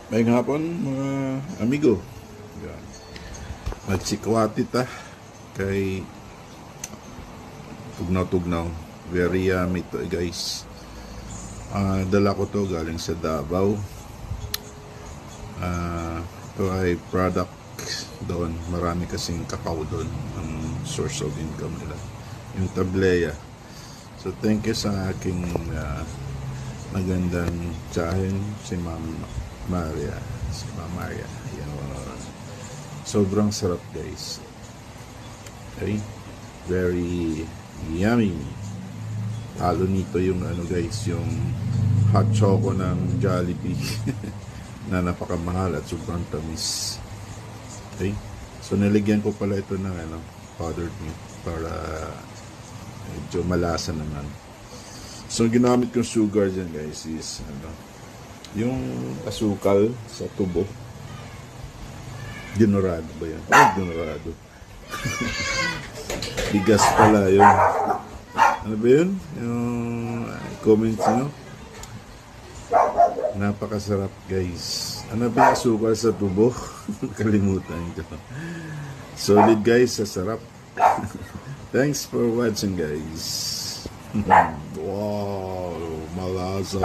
Maayong hapon mga amigo. Yan. Nagsikwati ta kay tugnaw-tugnaw. Very yummy to guys. Dala ko to galing sa Davao. Ito ay product doon. Marami kasing kakao doon. Ang source of income nila. Yung tableya. So thank you sa aking magandang tsahin si Ma'am Maria. Si Ma'am Maria. Yan. Sobrang sarap guys. Okay? Very yummy. Talo nito yung ano guys, yung hot choco ng Jollibee na napakamahal at sobrang tamis. Okay? So niligyan ko pala ito ng powdered milk para medyo malasa naman. So ginamit kong sugar dyan guys is yung asukal sa tubo. Dinorado ba yan? Dinorado. Bigas pala yun. Ano ba yun? Yung comments nyo. Napakasarap guys. Ano ba yung asukal sa tubo? Kalimutan ko. Solid guys, sa sarap. Thanks for watching guys. Wow, malasa.